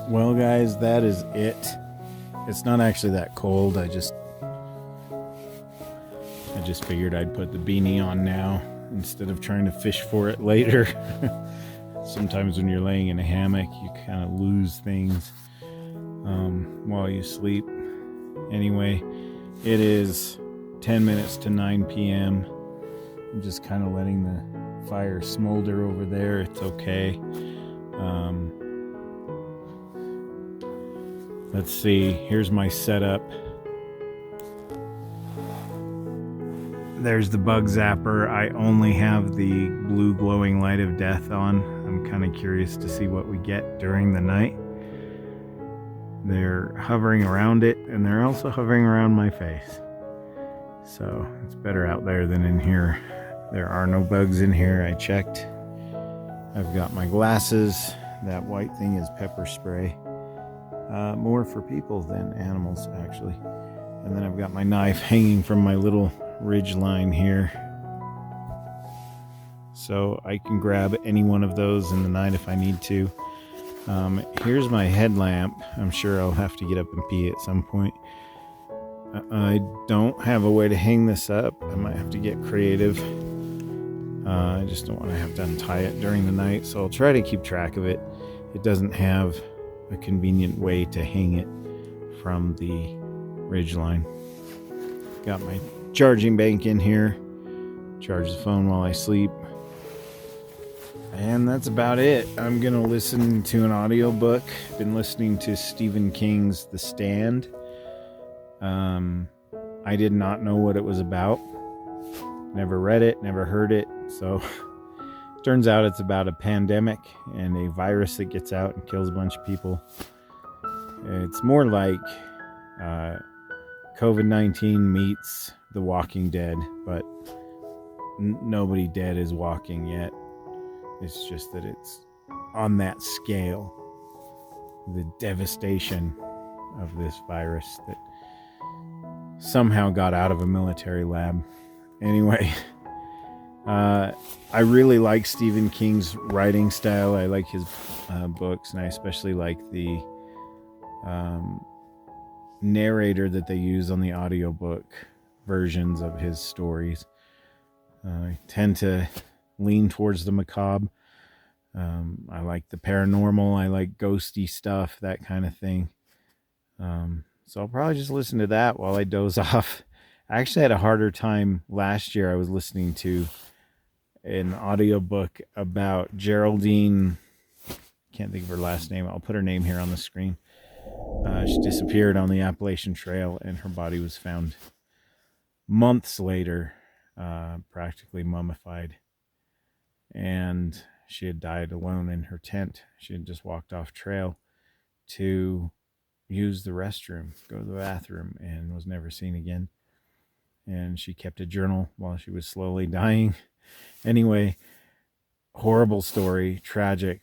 Well, guys, that is it. It's not actually that cold. I just figured I'd put the beanie on now instead of trying to fish for it later. Sometimes when you're laying in a hammock, you kind of lose things while you sleep. Anyway, it is 10 minutes to 9 p.m. I'm just kind of letting the fire smolder over there. It's okay. Let's see. Here's my setup. There's the bug zapper. I only have the blue glowing light of death on. I'm kind of curious to see what we get during the night. They're hovering around it, and they're also hovering around my face. So it's better out there than in here. There are no bugs in here. I checked. I've got my glasses. That white thing is pepper spray. More for people than animals, actually. And then I've got my knife hanging from my little ridge line here. So I can grab any one of those in the night if I need to. Here's my headlamp. I'm sure I'll have to get up and pee at some point. I don't have a way to hang this up. I might have to get creative. I just don't want to have to untie it during the night, so I'll try to keep track of it. It doesn't have a convenient way to hang it from the ridge line. Got my charging bank in here. Charge the phone while I sleep. And that's about it. I'm going to listen to an audiobook. Been listening to Stephen King's The Stand. I did not know what it was about. Never read it, never heard it. So turns out it's about a pandemic and a virus that gets out and kills a bunch of people. It's more like COVID-19 meets The Walking Dead, but nobody dead is walking yet. It's just that it's on that scale. The devastation of this virus that somehow got out of a military lab. Anyway, I really like Stephen King's writing style. I like his books, and I especially like the narrator that they use on the audiobook versions of his stories. I tend to lean towards the macabre. I like the paranormal. I like ghosty stuff, that kind of thing. So I'll probably just listen to that while I doze off. I actually had a harder time last year. I was listening to an audiobook about Geraldine. Can't think of her last name. I'll put her name here on the screen. She disappeared on the Appalachian Trail, and her body was found months later, practically mummified. And she had died alone in her tent. She had just walked off trail to use the restroom, go to the bathroom, and was never seen again. And she kept a journal while she was slowly dying. Anyway, horrible story, tragic,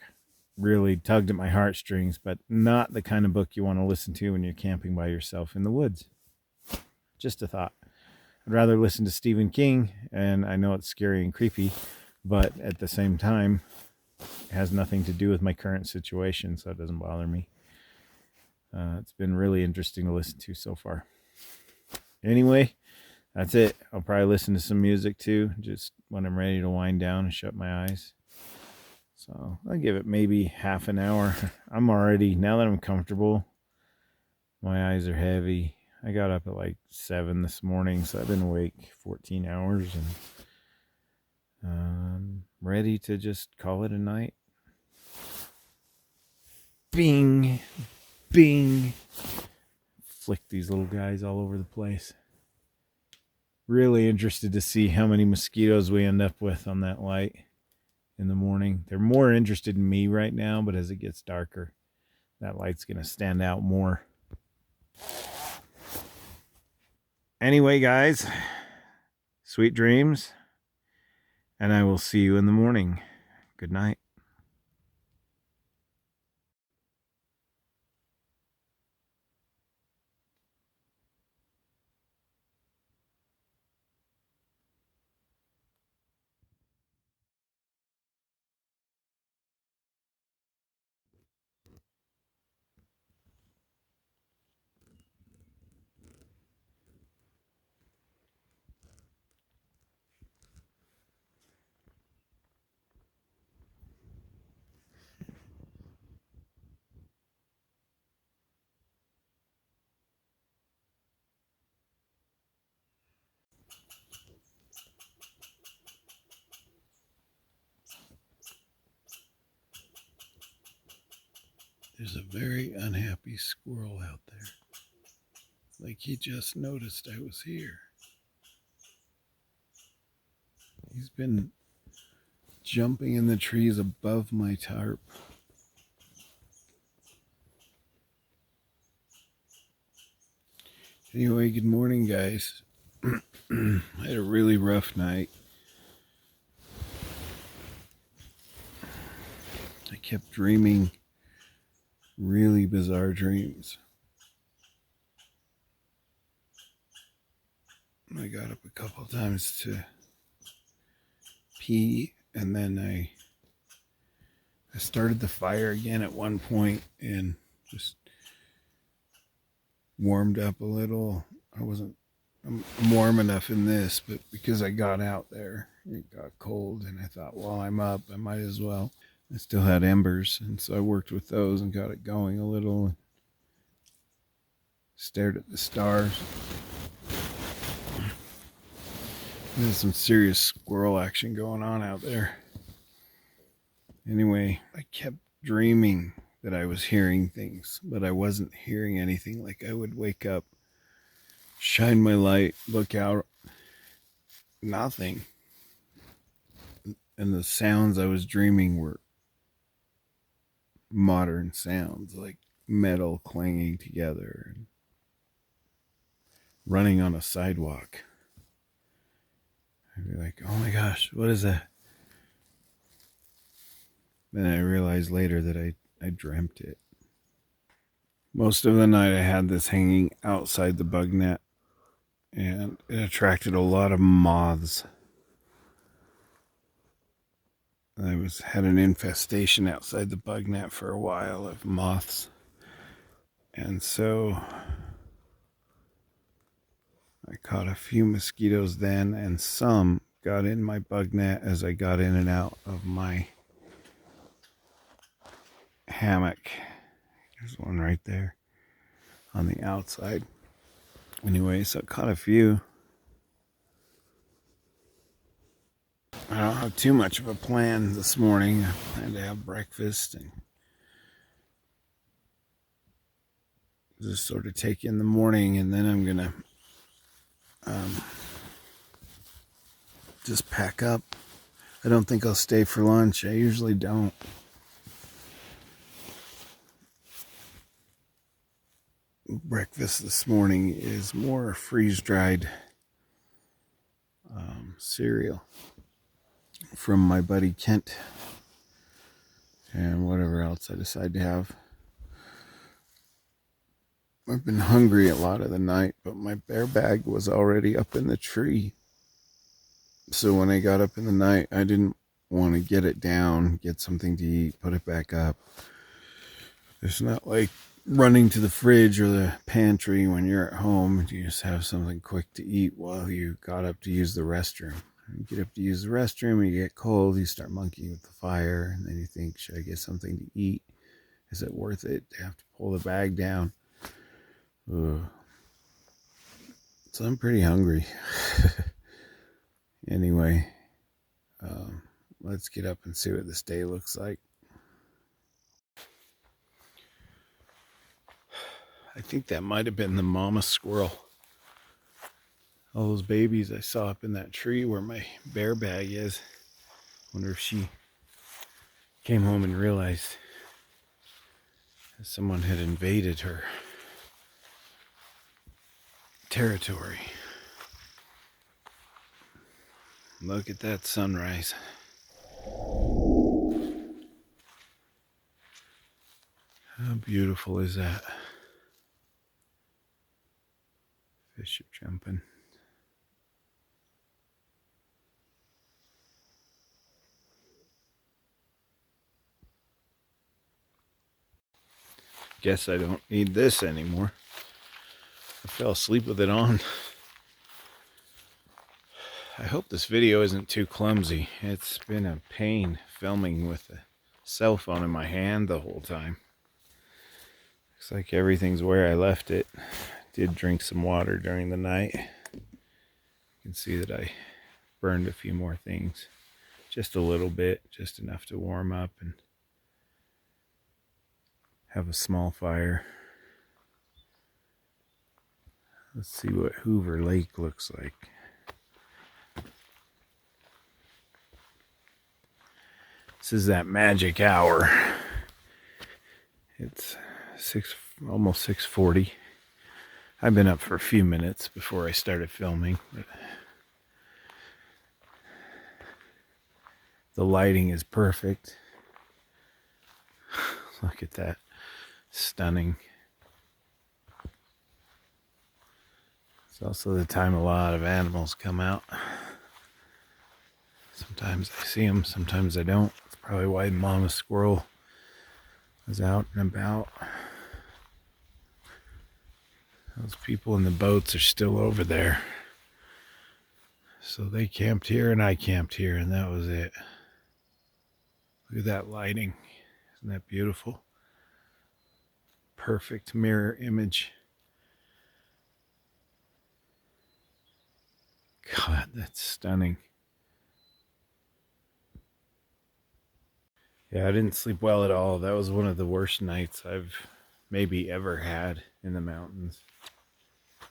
really tugged at my heartstrings, but not the kind of book you want to listen to when you're camping by yourself in the woods. Just a thought. I'd rather listen to Stephen King, and I know it's scary and creepy, but at the same time, it has nothing to do with my current situation, so it doesn't bother me. It's been really interesting to listen to so far. Anyway, that's it. I'll probably listen to some music too, just when I'm ready to wind down and shut my eyes. So I'll give it maybe half an hour. I'm already, now that I'm comfortable, my eyes are heavy. I got up at like 7 this morning, so I've been awake 14 hours and I'm ready to just call it a night. Bing, bing. Flick these little guys all over the place. Really interested to see how many mosquitoes we end up with on that light in the morning. They're more interested in me right now, but as it gets darker, that light's going to stand out more. Anyway, guys, sweet dreams, and I will see you in the morning. Good night. There's a very unhappy squirrel out there. Like he just noticed I was here. He's been jumping in the trees above my tarp. Anyway, good morning, guys. I had a really rough night. I kept dreaming really bizarre dreams. I got up a couple of times to pee, and then I started the fire again at one point and just warmed up a little. I'm warm enough in this, but because I got out there, it got cold, and I thought, while I'm up, I might as well. I still had embers, and so I worked with those and got it going a little, and stared at the stars. There's some serious squirrel action going on out there. Anyway, I kept dreaming that I was hearing things, but I wasn't hearing anything. Like I would wake up, shine my light, look out, nothing. And the sounds I was dreaming were modern sounds, like metal clanging together and running on a sidewalk. I'd be like, oh my gosh, what is that? Then I realized later that I dreamt it. Most of the night I had this hanging outside the bug net, and it attracted a lot of moths. I had an infestation outside the bug net for a while of moths. And so I caught a few mosquitoes then, and some got in my bug net as I got in and out of my hammock. There's one right there on the outside. Anyway, so I caught a few. I don't have too much of a plan this morning. I plan to have breakfast and just sort of take in the morning, and then I'm gonna just pack up. I don't think I'll stay for lunch. I usually don't. Breakfast this morning is more freeze-dried cereal from my buddy Kent and whatever else I decide to have. I've been hungry a lot of the night, but my bear bag was already up in the tree. So when I got up in the night, I didn't want to get it down, get something to eat, put it back up. It's not like running to the fridge or the pantry when you're at home. You just have something quick to eat while you got up to use the restroom. You get up to use the restroom, you get cold, you start monkeying with the fire, and then you think, should I get something to eat? Is it worth it to have to pull the bag down? Ugh. So I'm pretty hungry. Anyway, let's get up and see what this day looks like. I think that might have been the mama squirrel. All those babies I saw up in that tree where my bear bag is. Wonder if she came home and realized that someone had invaded her territory. Look at that sunrise. How beautiful is that? Fish are jumping. Guess I don't need this anymore. I fell asleep with it on. I hope this video isn't too clumsy. It's been a pain filming with a cell phone in my hand the whole time. Looks like everything's where I left it. Did drink some water during the night. You can see that I burned a few more things. Just a little bit, just enough to warm up and have a small fire. Let's see what Hoover Lake looks like. This is that magic hour. It's almost 6:40. I've been up for a few minutes before I started filming. But the lighting is perfect. Look at that. Stunning. It's also the time a lot of animals come out. Sometimes I see them, sometimes I don't. That's probably why Mama Squirrel is out and about. Those people in the boats are still over there. So they camped here and I camped here, and that was it. Look at that lighting. Isn't that beautiful? Perfect mirror image. God, that's stunning. Yeah, I didn't sleep well at all. That was one of the worst nights I've maybe ever had in the mountains.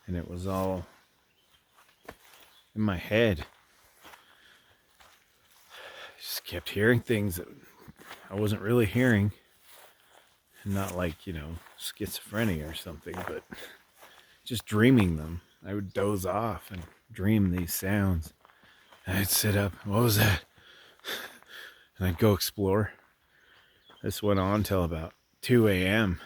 And it was all in my head. I just kept hearing things that I wasn't really hearing. Not like, schizophrenia or something, but just dreaming them. I would doze off and dream these sounds. I'd sit up. What was that? And I'd go explore. This went on till about 2 a.m.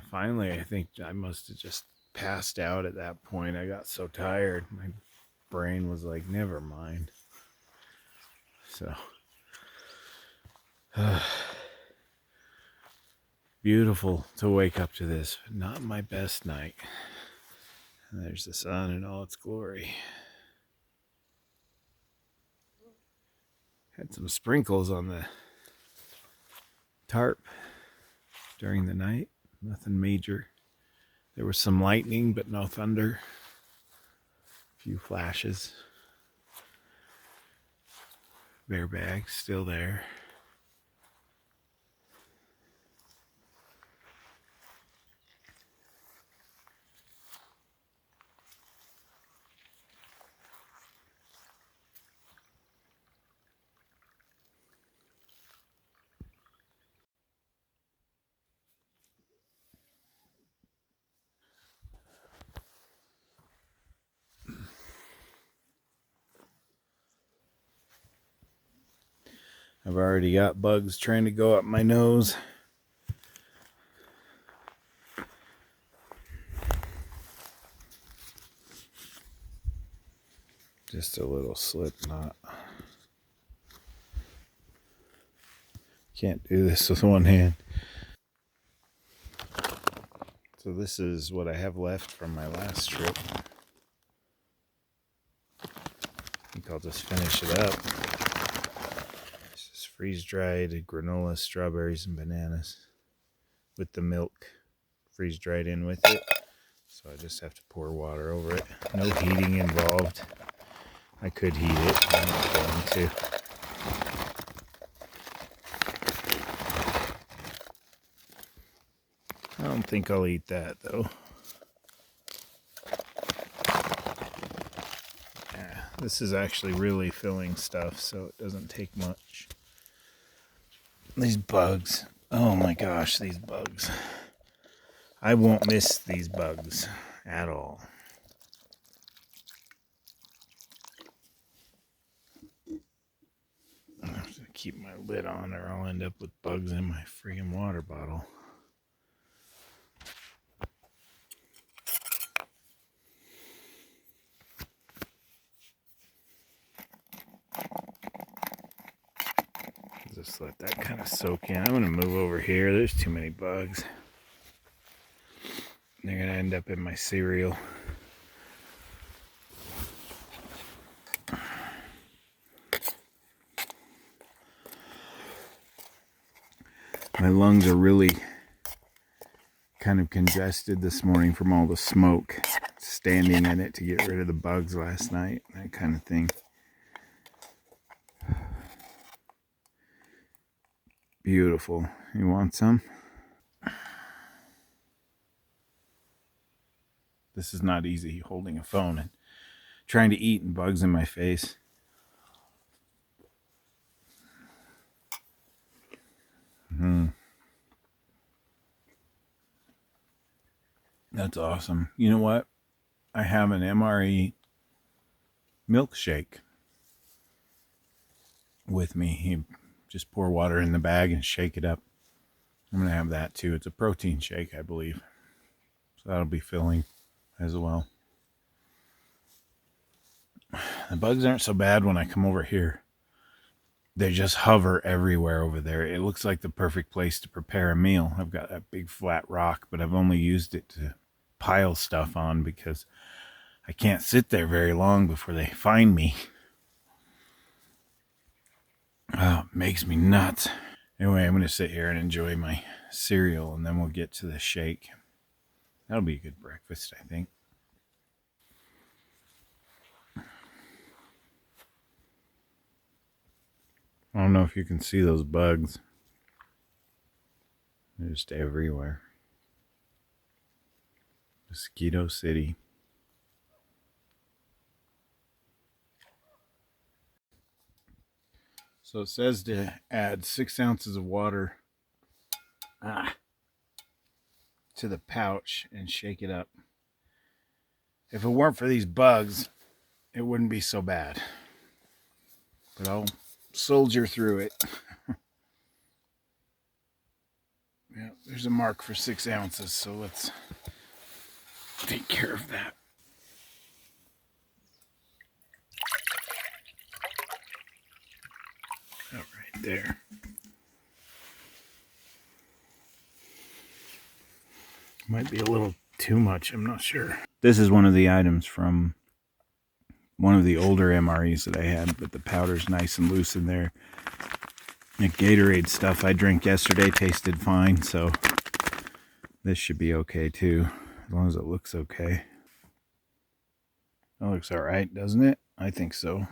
Finally, I think I must have just passed out at that point. I got so tired. My brain was like, never mind. So, beautiful to wake up to this, but not my best night. And there's the sun in all its glory. Had some sprinkles on the tarp during the night. Nothing major. There was some lightning, but no thunder. A few flashes. Bear bag still there. I've already got bugs trying to go up my nose. Just a little slip knot. Can't do this with one hand. So this is what I have left from my last trip. I think I'll just finish it up. This is freeze-dried granola, strawberries, and bananas with the milk freeze-dried in with it. So I just have to pour water over it. No heating involved. I could heat it, but I'm not going to. I don't think I'll eat that though. Yeah, this is actually really filling stuff, so it doesn't take much. These bugs. Oh my gosh, these bugs. I won't miss these bugs at all. I have to keep my lid on or I'll end up with bugs in my freaking water bottle. Just let that kind of soak in. I'm going to move over here. There's too many bugs. They're going to end up in my cereal. My lungs are really kind of congested this morning from all the smoke standing in it to get rid of the bugs last night, that kind of thing. Beautiful. You want some? This is not easy, holding a phone and trying to eat and bugs in my face. That's awesome. You know what? I have an MRE milkshake with me. You just pour water in the bag and shake it up. I'm going to have that too. It's a protein shake, I believe. So that'll be filling as well. The bugs aren't so bad when I come over here. They just hover everywhere over there. It looks like the perfect place to prepare a meal. I've got that big flat rock, but I've only used it to pile stuff on because I can't sit there very long before they find me. Oh, it makes me nuts. Anyway, I'm going to sit here and enjoy my cereal, and then we'll get to the shake. That'll be a good breakfast, I think. I don't know if you can see those bugs. They're just everywhere. Mosquito City. So it says to add 6 ounces of water to the pouch and shake it up. If it weren't for these bugs, it wouldn't be so bad. But I'll soldier through it. Yeah, there's a mark for 6 ounces, so let's take care of that. Oh, right there. Might be a little too much, I'm not sure. This is one of the items from one of the older MREs that I had, but the powder's nice and loose in there. The Gatorade stuff I drank yesterday tasted fine, so this should be okay too, as long as it looks okay. That looks alright, doesn't it? I think so.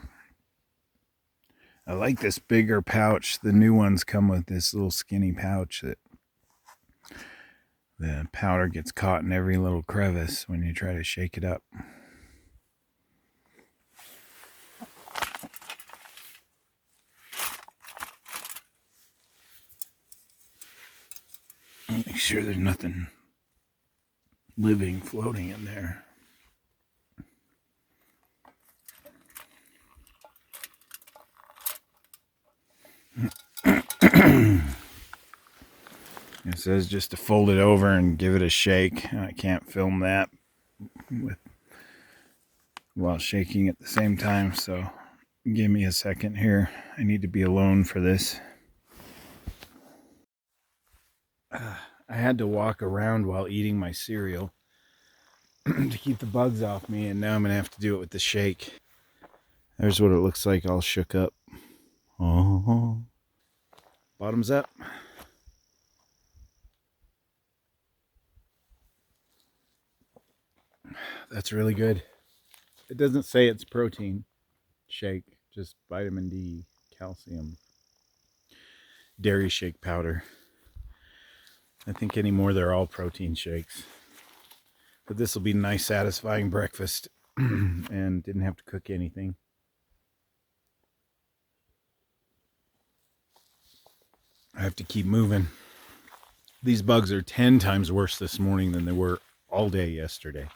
I like this bigger pouch. The new ones come with this little skinny pouch that the powder gets caught in every little crevice when you try to shake it up. Make sure there's nothing living floating in there. It says just to fold it over and give it a shake. I can't film that while shaking at the same time, so give me a second here. I need to be alone for this. I had to walk around while eating my cereal to keep the bugs off me, and now I'm going to have to do it with the shake. There's what it looks like all shook up. Oh, bottoms up. That's really good. It doesn't say it's protein shake, just vitamin D, calcium, dairy shake powder. I think anymore they're all protein shakes. But this will be a nice, satisfying breakfast and didn't have to cook anything. I have to keep moving. These bugs are 10 times worse this morning than they were all day yesterday.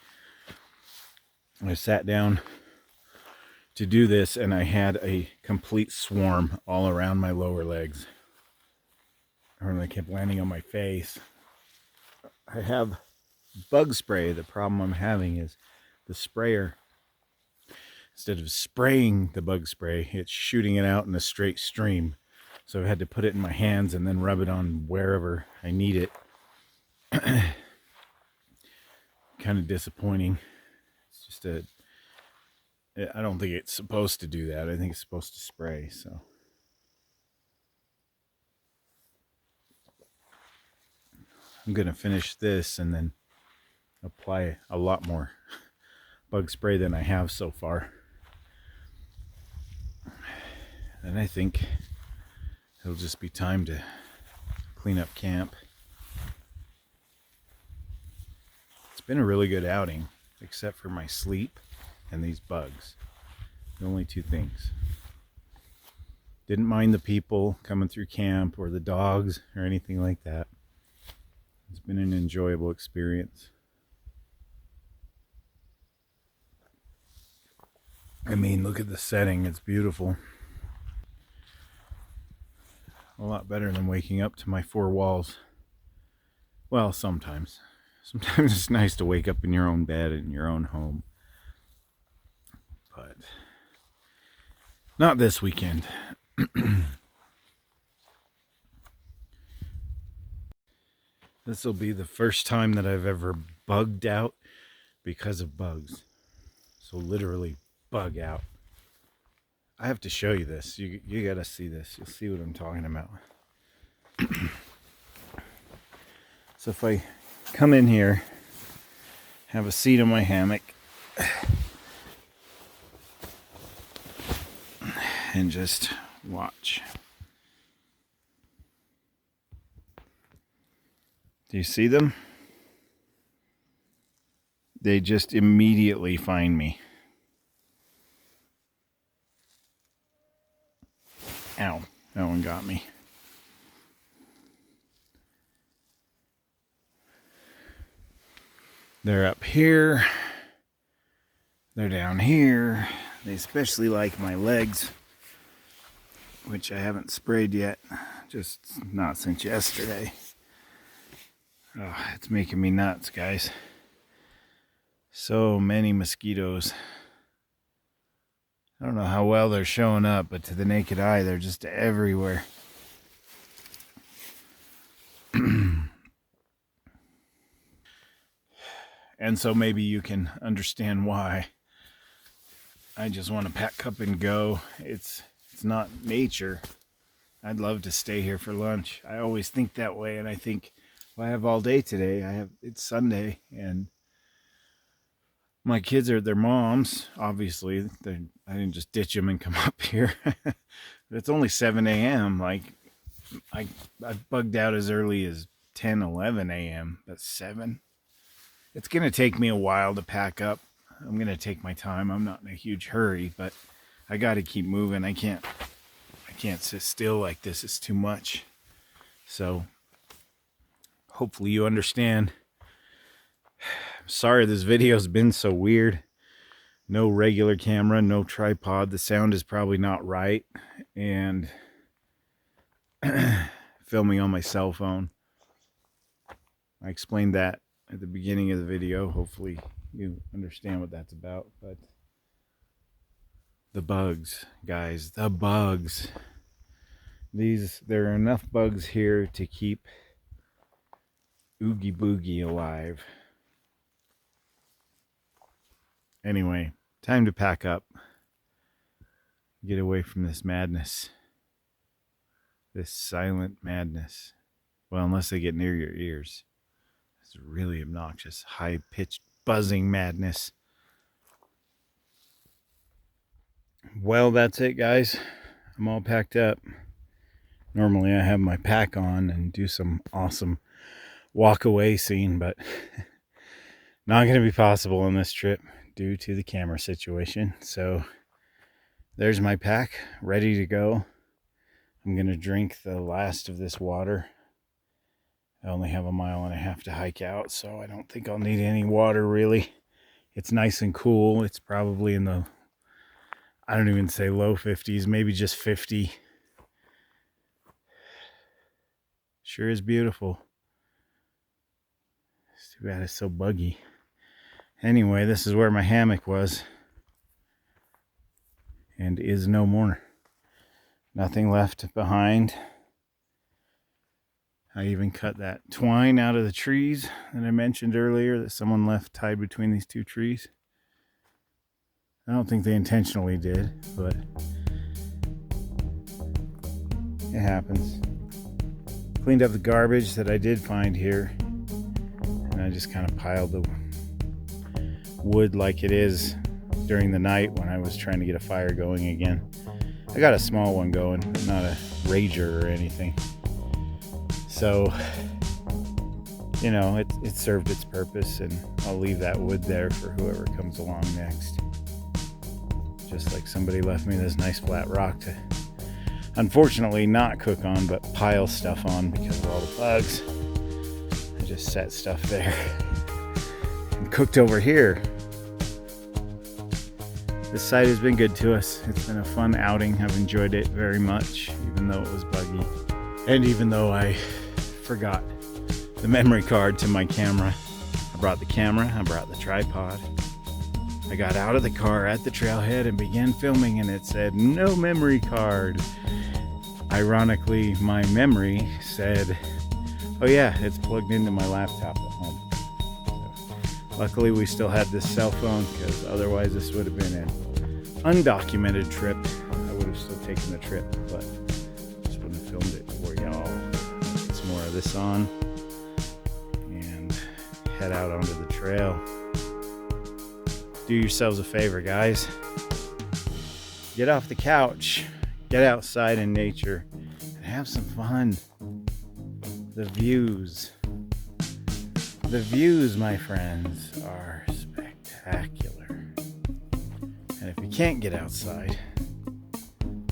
I sat down to do this and I had a complete swarm all around my lower legs. And they kept landing on my face. I have bug spray. The problem I'm having is the sprayer, instead of spraying the bug spray, it's shooting it out in a straight stream. So I had to put it in my hands and then rub it on wherever I need it. Kind of disappointing. It's just I don't think it's supposed to do that. I think it's supposed to spray, so. I'm going to finish this and then apply a lot more bug spray than I have so far. And I think it'll just be time to clean up camp. It's been a really good outing, except for my sleep and these bugs. The only two things. Didn't mind the people coming through camp or the dogs or anything like that. It's been an enjoyable experience. I mean, look at the setting. It's beautiful. A lot better than waking up to my four walls. Well, sometimes. Sometimes it's nice to wake up in your own bed in your own home. But not this weekend. This will be the first time that I've ever bugged out because of bugs. So literally bug out. I have to show you this. You gotta see this. You'll see what I'm talking about. So if I come in here, have a seat on my hammock, and just watch. Do you see them? They just immediately find me. Ow, that one got me. They're up here. They're down here. They especially like my legs, which I haven't sprayed yet, just not since yesterday. Oh, it's making me nuts, guys. So many mosquitoes. I don't know how well they're showing up, but to the naked eye, they're just everywhere. And so maybe you can understand why I just want to pack up and go. It's not nature. I'd love to stay here for lunch. I always think that way, and I think, well, I have all day today. It's Sunday, and my kids are at their mom's. Obviously, I didn't just ditch them and come up here. It's only 7 a.m. Like, I bugged out as early as 10, 11 a.m. That's 7. It's going to take me a while to pack up. I'm going to take my time. I'm not in a huge hurry, but I got to keep moving. I can't sit still like this. It's too much. So hopefully you understand. I'm sorry this video's been so weird. No regular camera, no tripod. The sound is probably not right. And filming on my cell phone. I explained that at the beginning of the video. Hopefully you understand what that's about. But the bugs, guys, the bugs. There are enough bugs here to keep Oogie Boogie alive. Anyway, time to pack up. Get away from this madness. This silent madness. Well, unless they get near your ears. It's really obnoxious, high-pitched buzzing madness. Well, that's it, guys. I'm all packed up. Normally I have my pack on and do some awesome walk away scene, but not going to be possible on this trip due to the camera situation. So there's my pack ready to go. I'm going to drink the last of this water. I only have 1.5 miles to hike out, so I don't think I'll need any water really. It's nice and cool. It's probably in the, I don't even say low 50s, maybe just 50. Sure is beautiful. It's too bad it's so buggy. Anyway, this is where my hammock was. And is no more. Nothing left behind. I even cut that twine out of the trees that I mentioned earlier that someone left tied between these two trees. I don't think they intentionally did, but it happens. Cleaned up the garbage that I did find here, and I just kind of piled the wood like it is during the night when I was trying to get a fire going again. I got a small one going, not a rager or anything. So, you know, it served its purpose, and I'll leave that wood there for whoever comes along next. Just like somebody left me this nice flat rock to, unfortunately, not cook on, but pile stuff on because of all the bugs. I just set stuff there and cooked over here. This site has been good to us. It's been a fun outing. I've enjoyed it very much, even though it was buggy. And even though I forgot the memory card to my camera. I brought the camera, I brought the tripod. I got out of the car at the trailhead and began filming, and it said, no memory card. Ironically, my memory said, oh yeah, it's plugged into my laptop at home. So, luckily, we still had this cell phone, because otherwise this would have been an undocumented trip. I would have still taken the trip, but just wouldn't have filmed it for y'all. Get some more of this on and head out onto the trail. Do yourselves a favor, guys. Get off the couch, get outside in nature, and have some fun. The views, my friends, are spectacular. And if you can't get outside,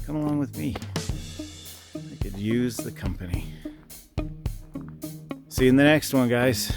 come along with me. I could use the company. See you in the next one, guys.